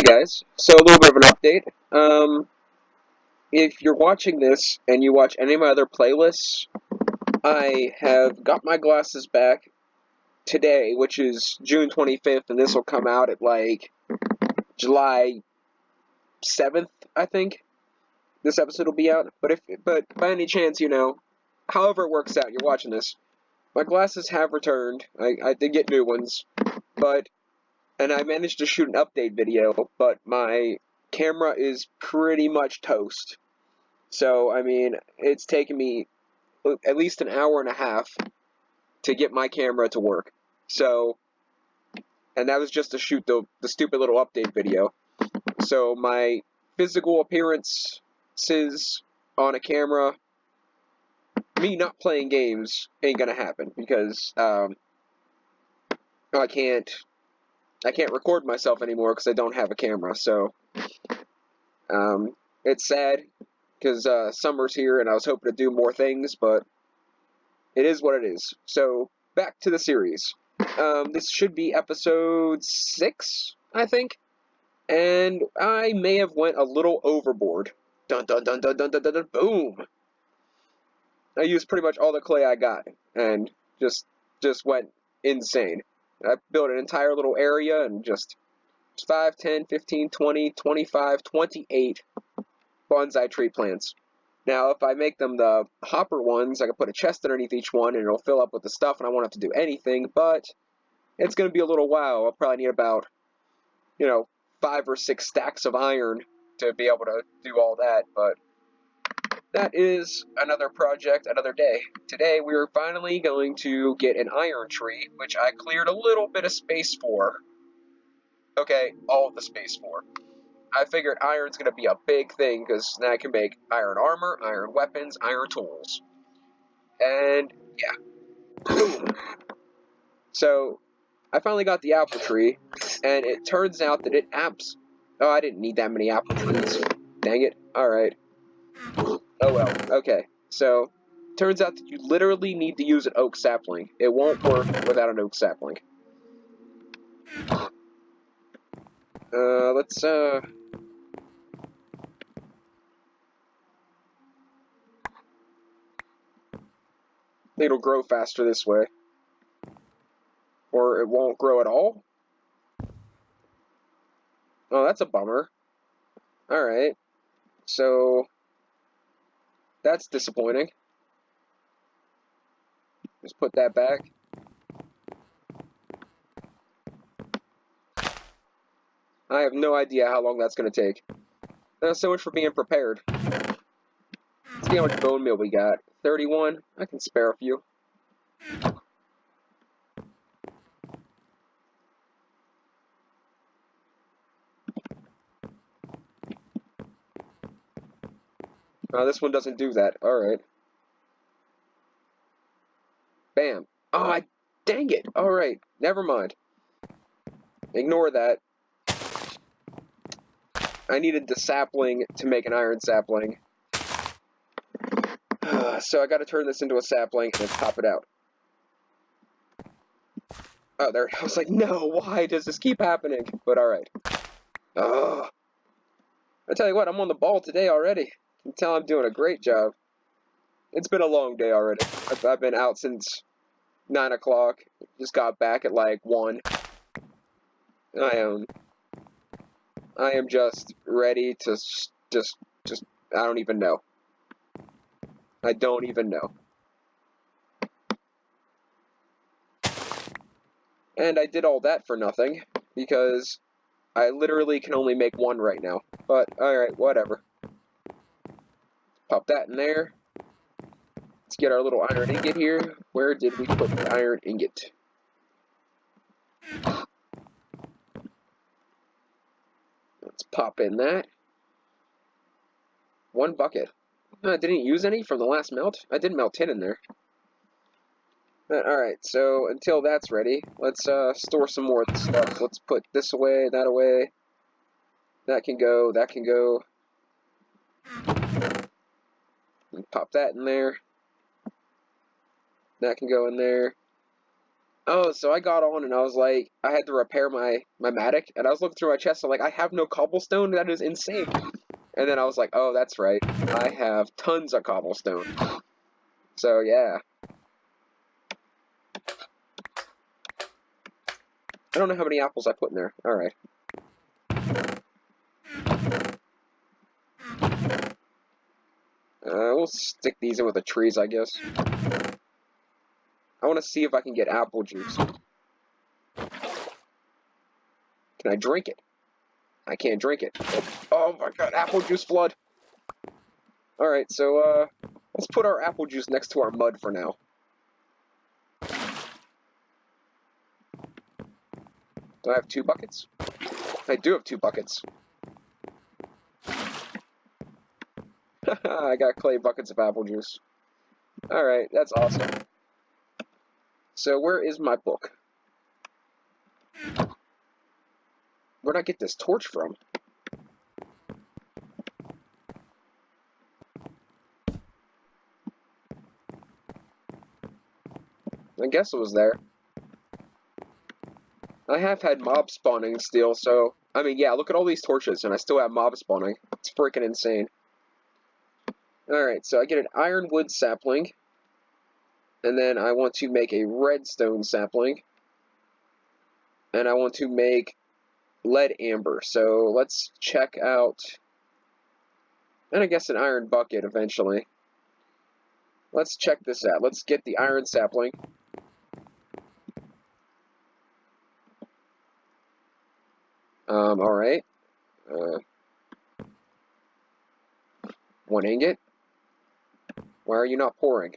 guys, so a little bit of an update. If you're watching this and you watch any of my other playlists, I have got my glasses back today, which is June 25th, and this will come out at like July 7th, I think. This episode will be out. But by any chance, however it works out, you're watching this. My glasses have returned. I did get new ones, and I managed to shoot an update video, but my camera is pretty much toast. So, it's taken me at least an hour and a half to get my camera to work. So, and that was just to shoot the stupid little update video. So, my physical appearances on a camera, me not playing games ain't gonna happen because I can't record myself anymore because I don't have a camera. So, it's sad because summer's here and I was hoping to do more things, but it is what it is. So, back to the series. This should be episode 6, I think, and I may have went a little overboard. Dun dun dun dun dun dun dun, dun boom! I used pretty much all the clay I got, and just went insane. I built an entire little area and just 5, 10, 15, 20, 25, 28 bonsai tree plants. Now, if I make them the hopper ones, I can put a chest underneath each one, and it'll fill up with the stuff, and I won't have to do anything, but it's going to be a little while. I'll probably need about, 5 or 6 stacks of iron to be able to do all that, but that is another project, another day. Today, we're finally going to get an iron tree, which I cleared a little bit of space for. Okay, all of the space for. I figured iron's going to be a big thing, because then I can make iron armor, iron weapons, iron tools. And, yeah. Boom! So, I finally got the apple tree, and it turns out that Oh, I didn't need that many apple trees. Dang it. Alright. Oh well. Okay. So, turns out that you literally need to use an oak sapling. It won't work without an oak sapling. Let's, it'll grow faster this way. Or it won't grow at all? Oh, that's a bummer. Alright. So, that's disappointing. Just put that back. I have no idea how long that's going to take. So much for being prepared. Let's see how much bone meal we got. 31. I can spare a few. This one doesn't do that. Alright. Bam. Oh, dang it. Alright. Never mind. Ignore that. I needed the sapling to make an iron sapling. So I gotta turn this into a sapling and then pop it out. Oh, there. I was like, no, why does this keep happening? But alright. I tell you what, I'm on the ball today already. You can tell I'm doing a great job. It's been a long day already. I've been out since 9 o'clock. Just got back at like 1. I am just ready to just I don't even know. I don't even know. And I did all that for nothing, because I literally can only make 1 right now. But, alright, whatever. Pop that in there. Let's get our little iron ingot here. Where did we put the iron ingot? Let's pop in that. 1 bucket. I didn't use any from the last melt. I did melt tin in there. Alright, so until that's ready, let's store some more stuff. Let's put this away, that away. That can go, that can go. And pop that in there. That can go in there. Oh, so I got on and I was like, I had to repair my Matic, and I was looking through my chest. I'm like, I have no cobblestone. That is insane. And then I was like, oh, that's right. I have tons of cobblestone. So yeah, I don't know how many apples I put in there. All right. We'll stick these in with the trees, I guess. I want to see if I can get apple juice. Can I drink it? I can't drink it. Oh my god, apple juice flood. Alright, so, let's put our apple juice next to our mud for now. Do I have 2 buckets? I do have 2 buckets. I got clay buckets of apple juice. Alright, that's awesome. So, where is my book? Where'd I get this torch from? I guess it was there. I have had mob spawning still, so... I mean, yeah, look at all these torches, and I still have mob spawning. It's freaking insane. Alright, so I get an ironwood sapling. And then I want to make a redstone sapling. And I want to make lead amber. So let's check out... And I guess an iron bucket eventually. Let's check this out. Let's get the iron sapling. Alright. 1 ingot. Why are you not pouring?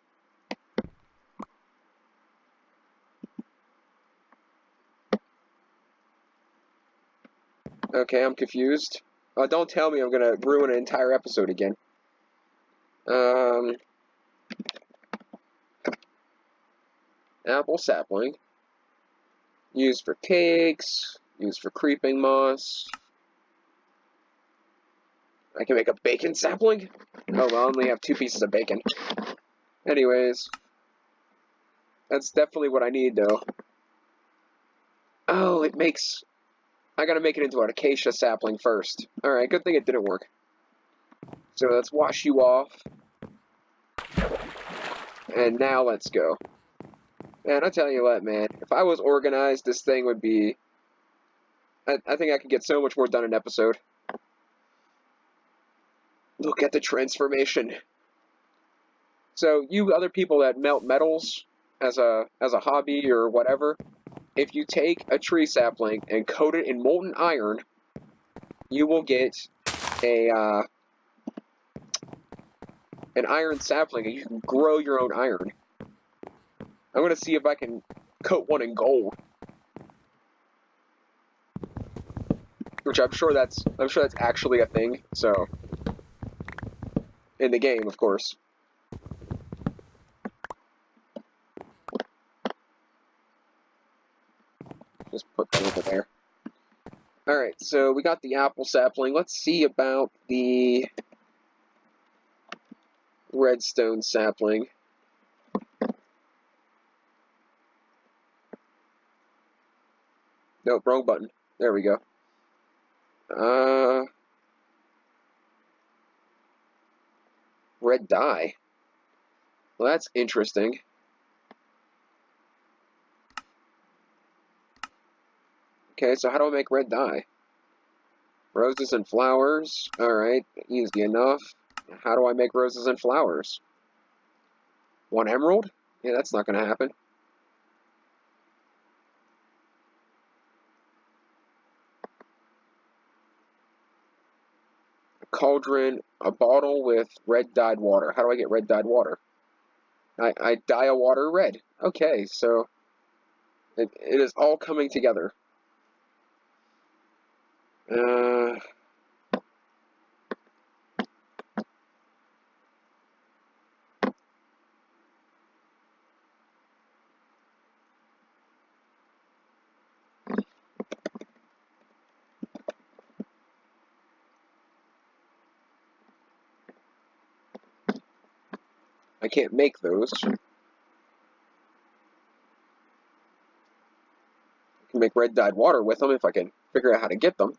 Okay, I'm confused. Don't tell me I'm gonna ruin an entire episode again. Apple sapling. Used for cakes. Used for creeping moss. I can make a bacon sapling? Oh, well, I only have 2 pieces of bacon. Anyways. That's definitely what I need, though. Oh, it makes... I gotta make it into an acacia sapling first. Alright, good thing it didn't work. So let's wash you off. And now let's go. Man, I tell you what, man. If I was organized, this thing would be... I think I could get so much more done in an episode. Look at the transformation. So, you other people that melt metals as a hobby or whatever, if you take a tree sapling and coat it in molten iron, you will get an iron sapling, and you can grow your own iron. I'm gonna see if I can coat one in gold, which I'm sure that's actually a thing. So, in the game, of course. Just put that over there. Alright, so we got the apple sapling. Let's see about the redstone sapling. Nope, wrong button. There we go. Red dye. Well, that's interesting. Okay, so how do I make red dye? Roses and flowers. Alright, easy enough. How do I make roses and flowers? 1 emerald? Yeah, that's not gonna happen. A cauldron, a bottle with red dyed water. How do I get red dyed water? I dye a water red. Okay, so it is all coming together. I can't make those. can make red dyed water with them if I can figure out how to get them.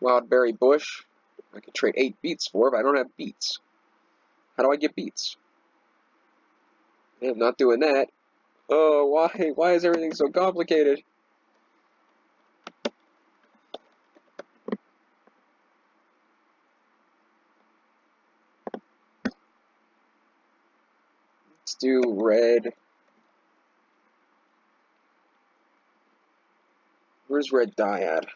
Wild berry bush. I can trade 8 beets for, but I don't have beets. How do I get beets? I'm not doing that. Oh, why? Why is everything so complicated? Let's do red. Where's red dye at?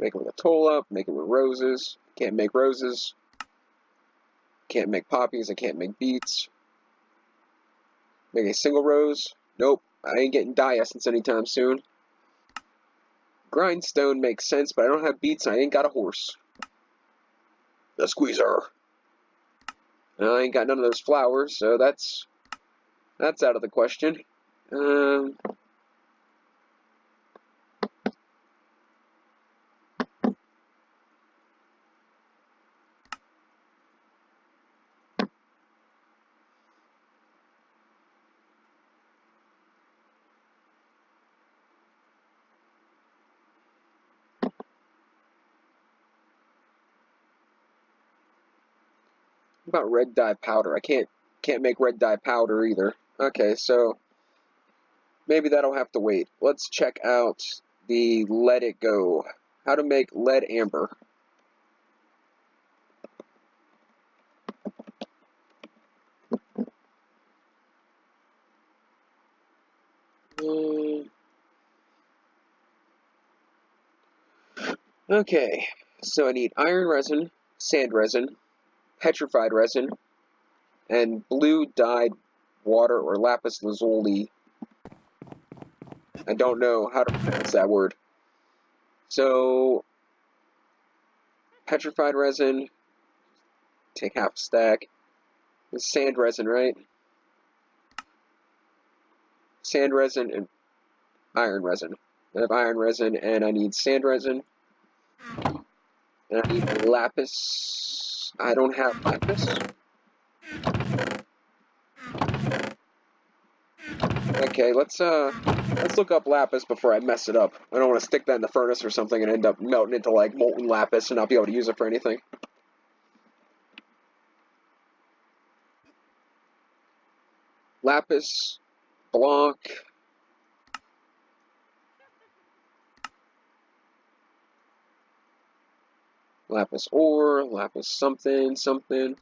Make it with a tulip, make it with roses. Can't make roses. Can't make poppies, I can't make beets. Make a single rose. Nope, I ain't getting dye essence anytime soon. Grindstone makes sense, but I don't have beets and I ain't got a horse. The squeezer. And I ain't got none of those flowers, so that's out of the question. What about red dye powder? I can't make red dye powder either. Okay, so maybe that'll have to wait. Let's check out the Let It Go. How to make lead amber. Okay, so I need iron resin, sand resin, petrified resin, and blue dyed water or lapis lazuli. I don't know how to pronounce that word. So, petrified resin, take half a stack. It's sand resin, right? Sand resin and iron resin. I have iron resin and I need sand resin. And I need lapis. I don't have lapis. Okay, let's look up lapis before I mess it up. I don't want to stick that in the furnace or something and end up melting into like molten lapis and not be able to use it for anything. Lapis block. Lapis ore, lapis something, something.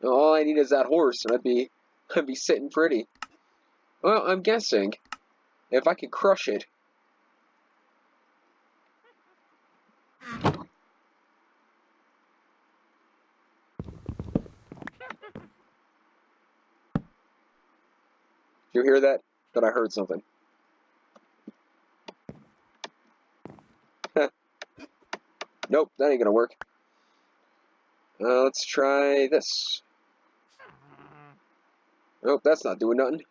All I need is that horse, and I'd be sitting pretty. Well, I'm guessing if I could crush it. Did you hear that? That I heard something. Nope, that ain't gonna work. Let's try this. Nope, that's not doing nothing.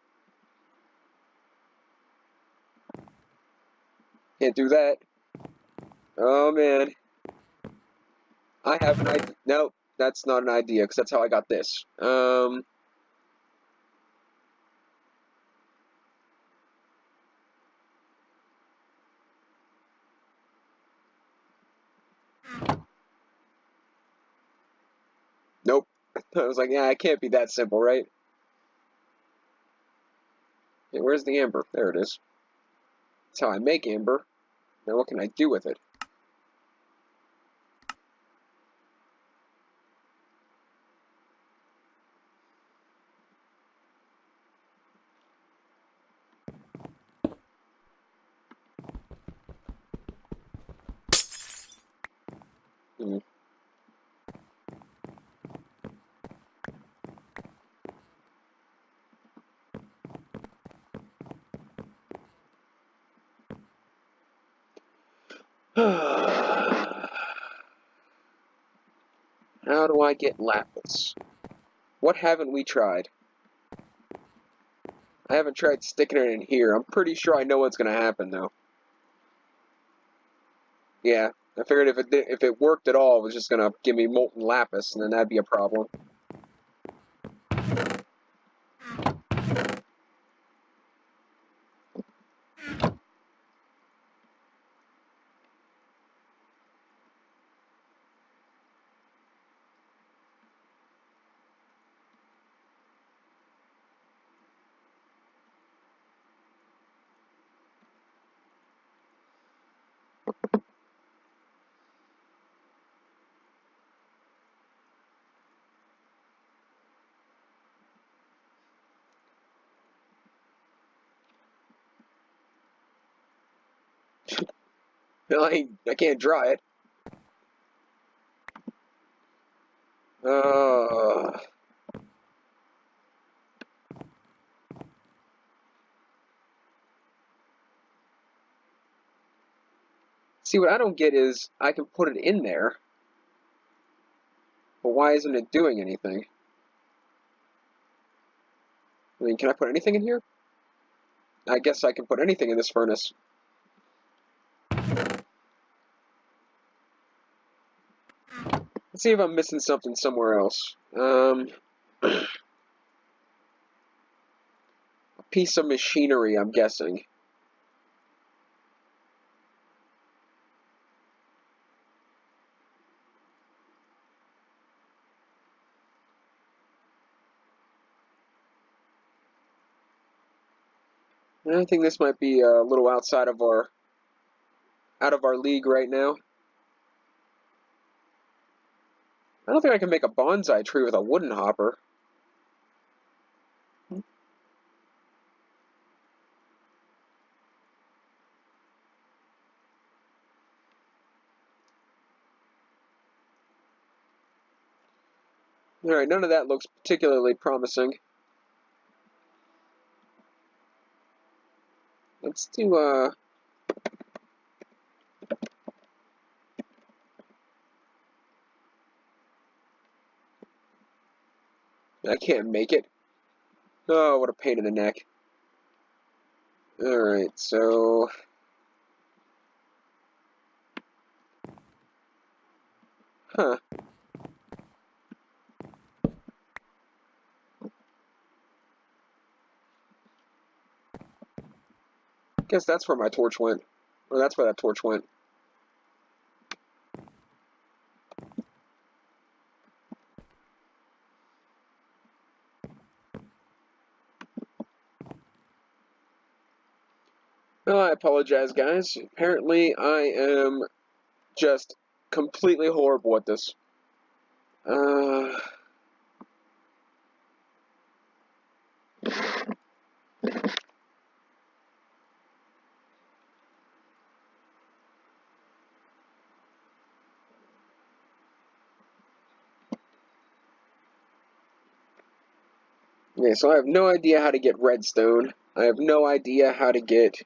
Can't do that. Oh man. I have an idea. Nope, that's not an idea, because that's how I got this. Nope. I was like, yeah, it can't be that simple, right? Okay, where's the amber? There it is. That's how I make amber. Now what can I do with it? Hmm. How do I get lapis? What haven't we tried? I haven't tried sticking it in here. I'm pretty sure I know what's going to happen, though. Yeah, I figured if it worked at all, it was just going to give me molten lapis, and then that'd be a problem. I can't draw it. Uh, See, what I don't get is I can put it in there, but why isn't it doing anything? I mean, can I put anything in here? I guess I can put anything in this furnace. Let's see if I'm missing something somewhere else. A piece of machinery, I'm guessing. I think this might be a little outside of our league right now. I don't think I can make a bonsai tree with a wooden hopper. Alright, none of that looks particularly promising. Let's do, I can't make it. Oh, what a pain in the neck. Alright, so... Huh. Guess that's where my torch went. Or that's where that torch went. Well, I apologize, guys. Apparently, I am just completely horrible at this. Okay, so I have no idea how to get redstone. I have no idea how to get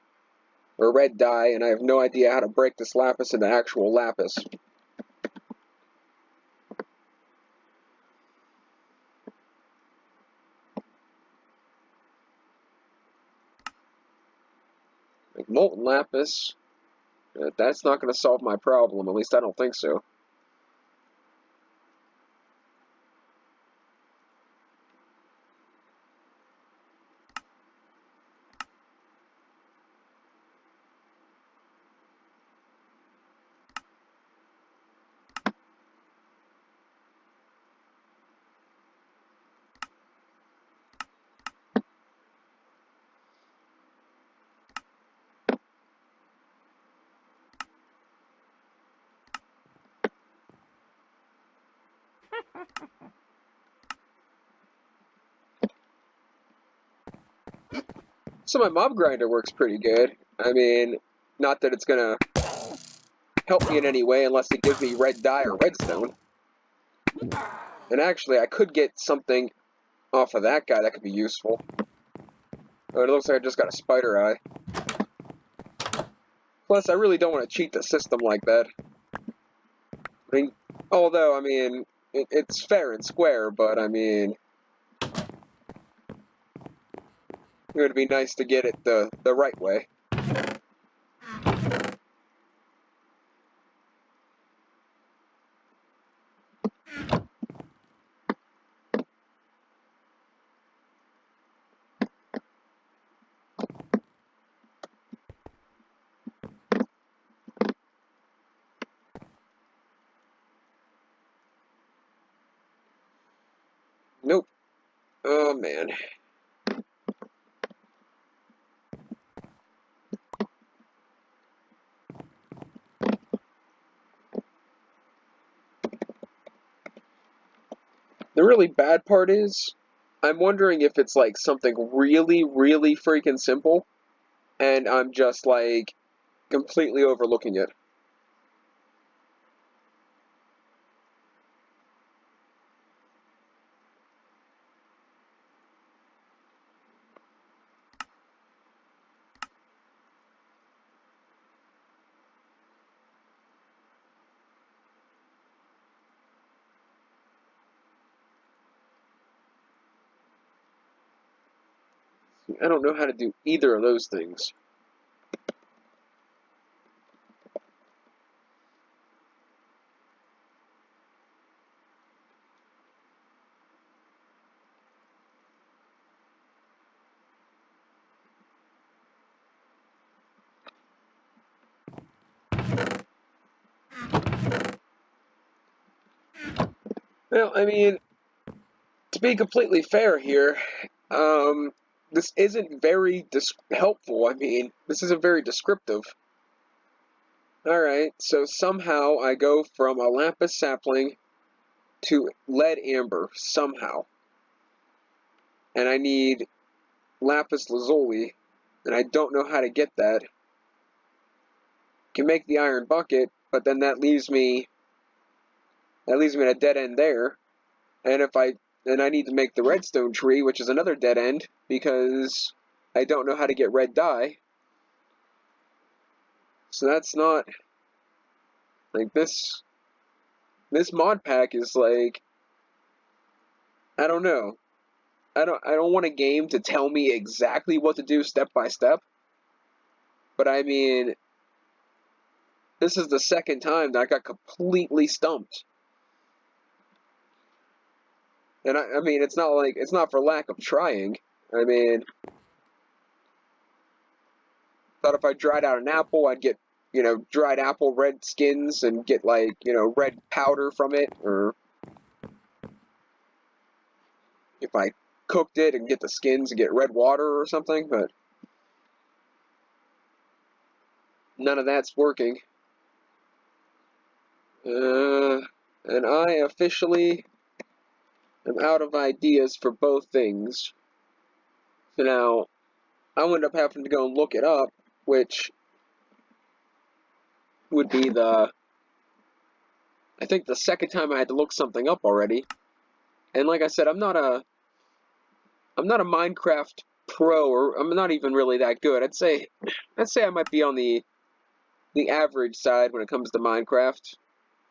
or red dye, and I have no idea how to break this lapis into actual lapis. Like molten lapis, that's not going to solve my problem. At least I don't think so. So my mob grinder works pretty good. I mean, not that it's going to help me in any way unless it gives me red dye or redstone. And actually, I could get something off of that guy that could be useful. Oh, it looks like I just got a spider eye. Plus, I really don't want to cheat the system like that. I mean, although, I mean, it's fair and square, but I mean... It would be nice to get it the right way. Nope. Oh, man. The really bad part is, I'm wondering if it's like something really, really freaking simple, and I'm just like completely overlooking it. I don't know how to do either of those things. Well, I mean, to be completely fair here, this isn't very helpful. I mean, this isn't very descriptive. Alright, so somehow I go from a lapis sapling to lead amber, somehow. And I need lapis lazuli, and I don't know how to get that. Can make the iron bucket, but then that leaves me at a dead end there. And I need to make the redstone tree, which is another dead end, because I don't know how to get red dye. So that's not like this mod pack is like, I don't know. I don't want a game to tell me exactly what to do step by step. But I mean, this is the second time that I got completely stumped. And I mean, it's not for lack of trying. I mean, thought if I dried out an apple, I'd get, dried apple red skins and get like, red powder from it, or if I cooked it and get the skins and get red water or something, but none of that's working. And I officially am out of ideas for both things. So now, I wound up having to go and look it up, which would be I think the second time I had to look something up already. And like I said, I'm not a Minecraft pro, or I'm not even really that good. I'd say I might be on the average side when it comes to Minecraft,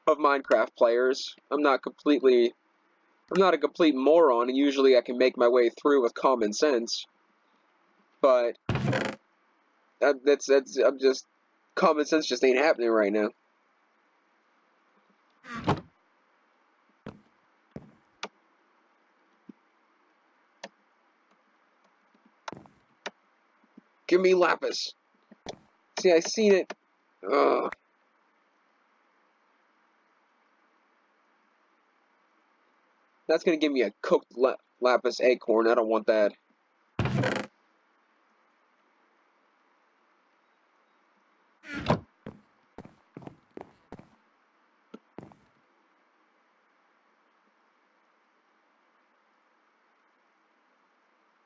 of Minecraft players. I'm not a complete moron, and usually I can make my way through with common sense. But I'm just, common sense just ain't happening right now. Give me lapis. See, I seen it. That's gonna give me a cooked lapis acorn. I don't want that.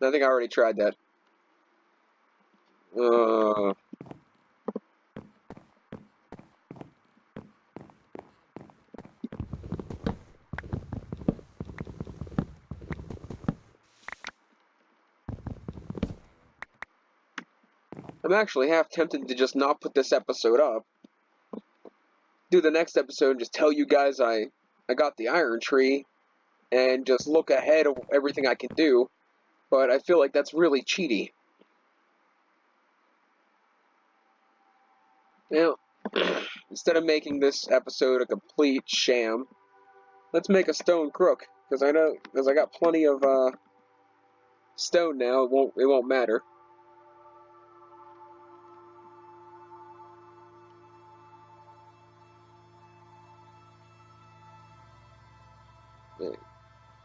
I think I already tried that. I'm actually half tempted to just not put this episode up. Do the next episode and just tell you guys I got the iron tree and just look ahead of everything I can do. But I feel like that's really cheaty. Now, instead of making this episode a complete sham, let's make a stone crook, because I got plenty of stone now. It won't matter. Okay.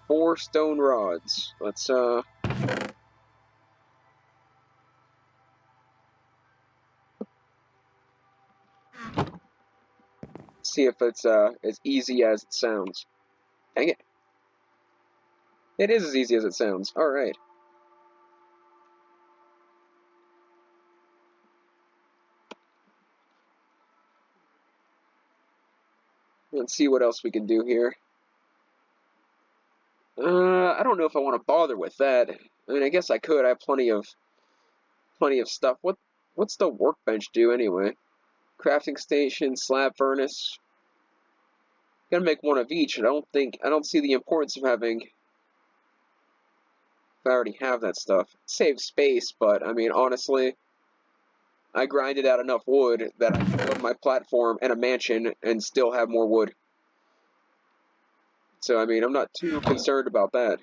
4 stone rods. Let's see if it's as easy as it sounds. Dang it. It is as easy as it sounds. Alright. Let's see what else we can do here. I don't know if I want to bother with that. I mean, I guess I could. I have plenty of stuff. What's the workbench do anyway? Crafting station, slab furnace. Gotta make one of each. I don't see the importance of having, if I already have that stuff. Save space, but I mean, honestly, I grinded out enough wood that I can build my platform and a mansion and still have more wood. So I mean, I'm not too concerned about that.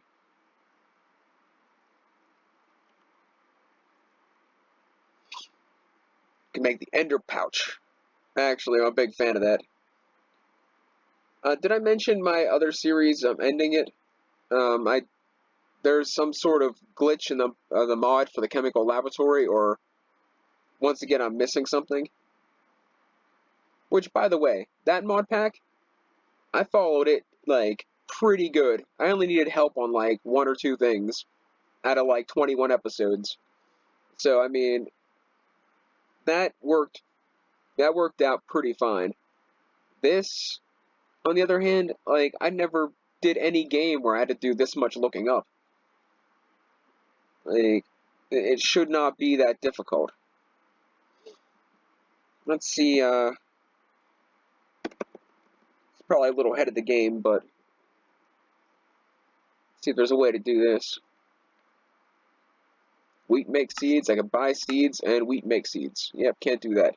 Can make the ender pouch. Actually, I'm a big fan of that. Did I mention my other series? I'm ending it. There's some sort of glitch in the mod for the chemical laboratory, or once again I'm missing something. Which, by the way, that mod pack, I followed it like pretty good. I only needed help on like 1 or 2 things out of like 21 episodes. So I mean, that worked. That worked out pretty fine. This, on the other hand, like I never did any game where I had to do this much looking up. Like, it should not be that difficult. Let's see, it's probably a little ahead of the game, but let's see if there's a way to do this. Wheat makes seeds, I can buy seeds, and wheat makes seeds. Yep, can't do that.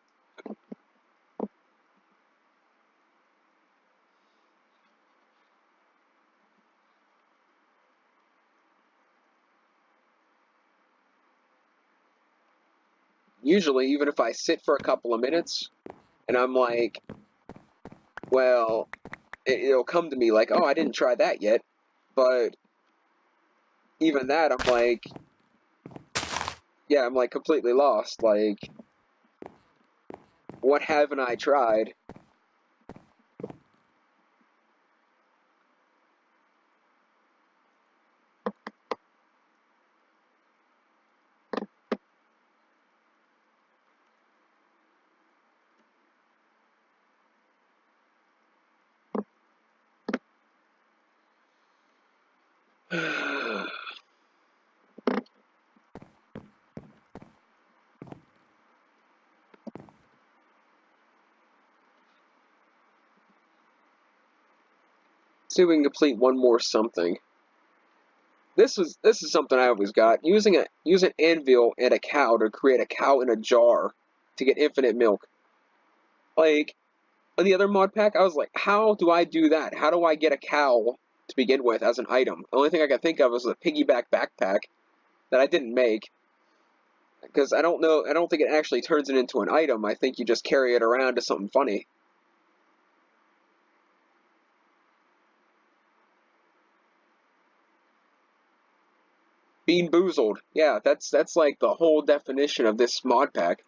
Usually, even if I sit for a couple of minutes, and I'm like, well, it'll come to me like, oh, I didn't try that yet, but even that, I'm like, yeah, I'm like completely lost, like, what haven't I tried? See if we can complete one more something. This is something I always got. Use an anvil and a cow to create a cow in a jar to get infinite milk. Like on the other mod pack, I was like, how do I do that? How do I get a cow to begin with as an item? The only thing I could think of was the piggyback backpack that I didn't make because I don't know. I don't think it actually turns it into an item. I think you just carry it around to something funny. Bean boozled. Yeah, that's like the whole definition of this mod pack.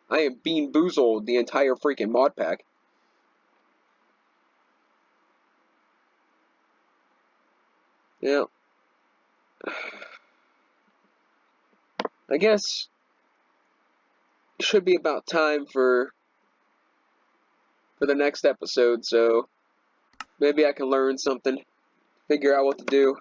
I am bean boozled the entire freaking mod pack. Yeah. I guess it should be about time for the next episode, so maybe I can learn something, figure out what to do.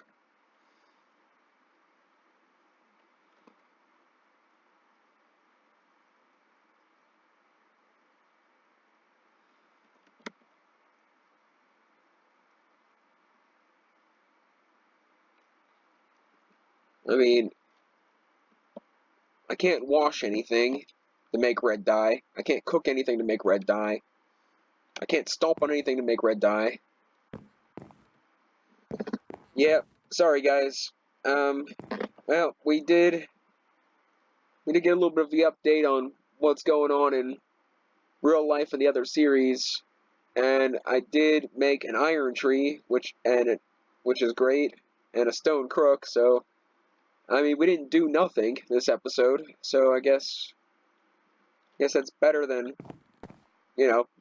I mean, I can't wash anything. to make red dye. I can't cook anything to make red dye. I can't stomp on anything to make red dye. Yeah, sorry guys. Well, we did get a little bit of the update on what's going on in real life in the other series, and I did make an iron tree, which is great, and a stone crook. So, I mean, we didn't do nothing this episode. So I guess that's better than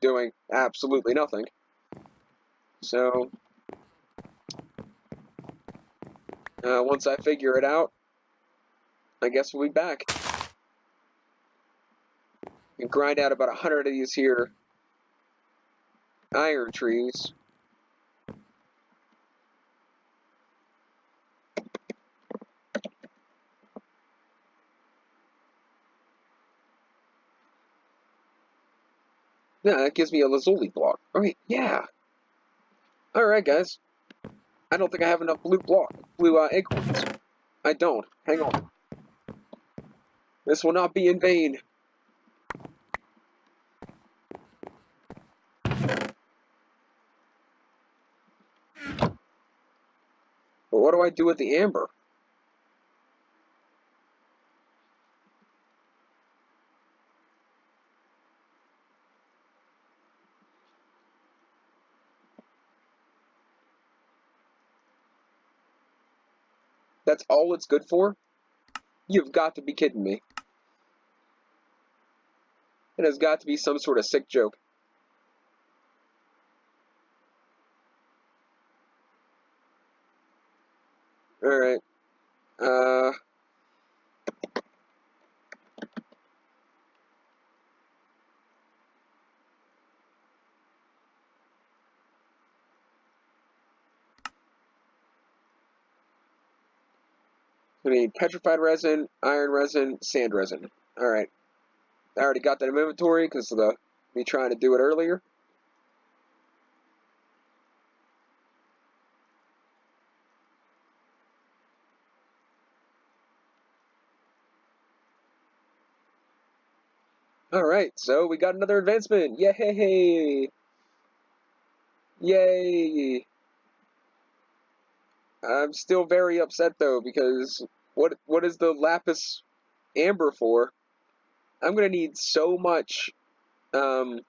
doing absolutely nothing. So, once I figure it out, I guess we'll be back and grind out about 100 of these here iron trees. Yeah, that gives me a lazuli block. Alright, yeah. Alright, guys. I don't think I have enough blue acorns. I don't. Hang on. This will not be in vain. But what do I do with the amber? That's all it's good for? You've got to be kidding me. It has got to be some sort of sick joke. Alright. We need petrified resin, iron resin, sand resin. Alright. I already got that in inventory because of me trying to do it earlier. Alright, so we got another advancement. Yay! Yay! I'm still very upset though because what is the lapis amber for? I'm gonna need so much. I'm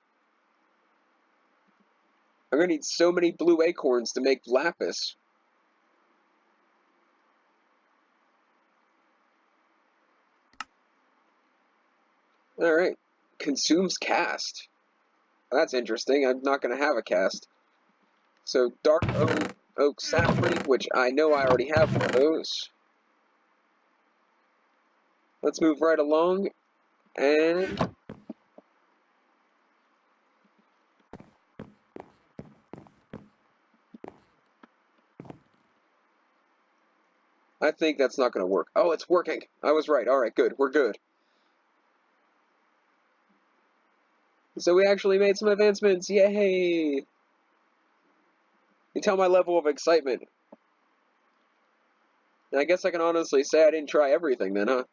gonna need so many blue acorns to make lapis. All right, consumes cast. That's interesting. I'm not gonna have a cast. So dark oak sapling, which I know I already have one of those. Let's move right along and. I think that's not going to work. Oh, it's working. I was right. All right, good. We're good. So we actually made some advancements. Yay! You tell my level of excitement. And I guess I can honestly say I didn't try everything then, huh?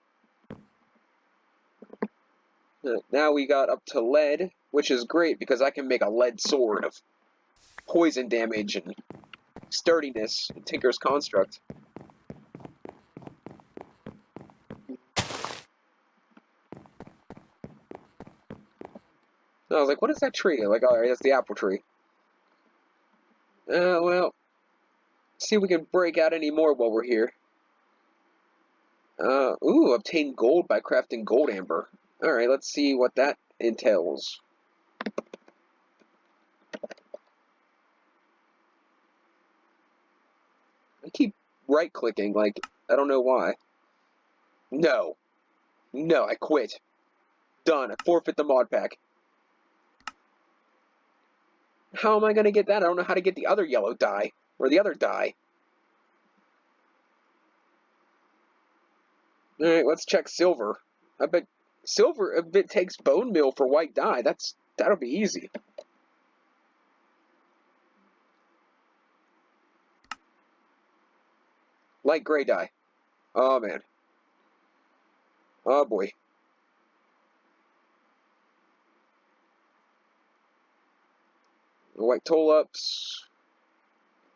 Now we got up to lead, which is great because I can make a lead sword of poison damage and sturdiness in Tinker's Construct. I was like, what is that tree? I'm like, alright, that's the apple tree. Well, see if we can break out any more while we're here. Ooh, obtain gold by crafting gold amber. Alright, let's see what that entails. I keep right-clicking, like, I don't know why. No. No, I quit. Done. I forfeit the mod pack. How am I going to get that? I don't know how to get the other yellow dye. Or the other dye. Alright, let's check silver. I bet silver, if it takes bone meal for white dye, that'll be easy. Light gray dye. Oh, man. Oh, boy. white tulips,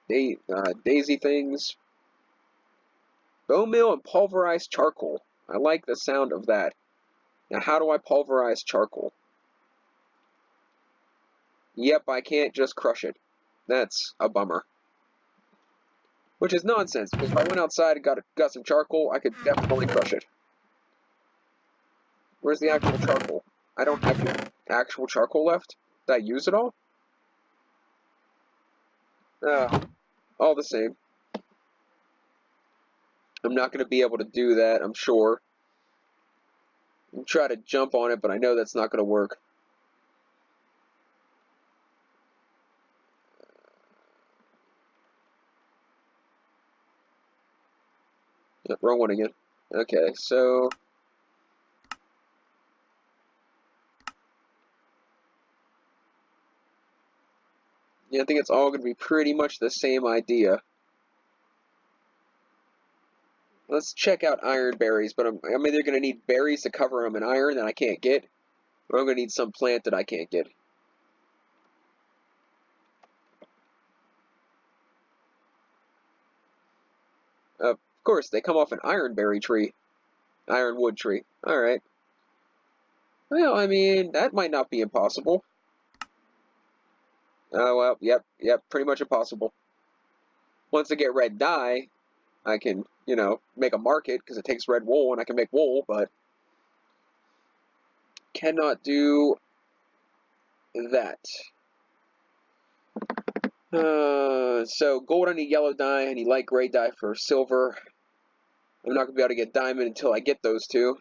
daisy things, bone meal and pulverized charcoal. I like the sound of that. Now, how do I pulverize charcoal? Yep, I can't just crush it. That's a bummer. Which is nonsense, because if I went outside and got some charcoal, I could definitely crush it. Where's the actual charcoal? I don't have any actual charcoal left. Did I use it all? All the same. I'm not going to be able to do that, I'm sure. I'll try to jump on it, but I know that's not going to work. Yep, wrong one again. Okay, so... yeah, I think it's all going to be pretty much the same idea. Let's check out iron berries, but I'm either going to need berries to cover them in iron that I can't get, or I'm going to need some plant that I can't get. Of course, they come off an ironberry tree. Ironwood tree. Alright. Well, I mean, that might not be impossible. Oh, well, yep, pretty much impossible. Once I get red dye, I can, make a market, because it takes red wool, and I can make wool, but cannot do that. So gold I need yellow dye, I need light gray dye for silver. I'm not going to be able to get diamond until I get those two.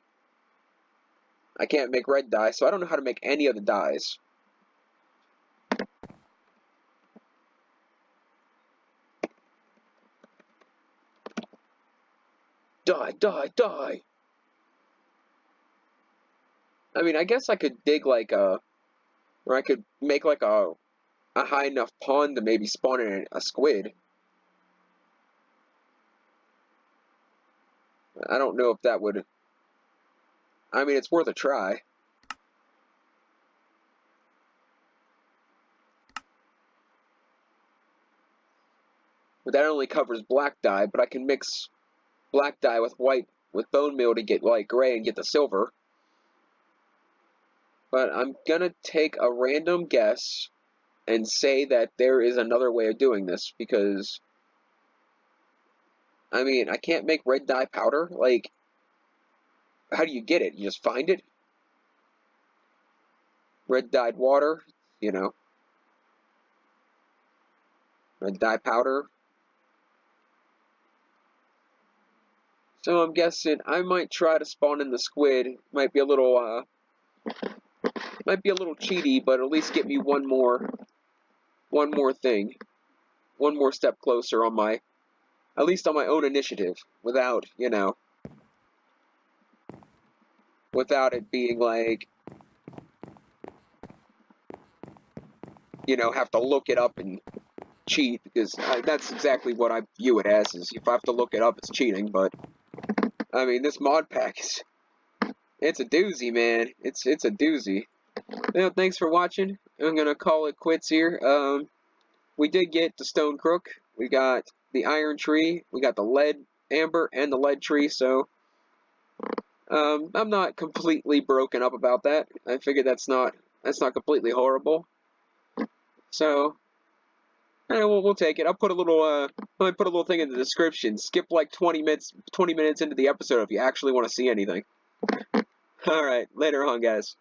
I can't make red dye, so I don't know how to make any of the dyes. Die! I mean, I guess I could dig like or I could make like a high enough pond to maybe spawn in a squid. I don't know if that would... I mean, it's worth a try. But that only covers black dye, but I can mix black dye with white, with bone meal to get light gray and get the silver. But I'm gonna take a random guess and say that there is another way of doing this, because, I mean, I can't make red dye powder. Like, how do you get it? You just find it? Red dyed water, red dye powder. So I'm guessing I might try to spawn in the squid. Might be a little cheaty, but at least get me one more thing, one more step closer on at least on my own initiative, without, without it being like, have to look it up and cheat, because that's exactly what I view it as, is if I have to look it up, it's cheating. But I mean, this mod pack it's a doozy, man. It's a doozy. Well, thanks for watching. I'm gonna call it quits here. We did get the stone crook. We got the iron tree. We got the lead amber and the lead tree. So I'm not completely broken up about that. I figured that's not completely horrible. So we'll take it. I'll put a little thing in the description. Skip like 20 minutes into the episode if you actually want to see anything. All right, later on, guys.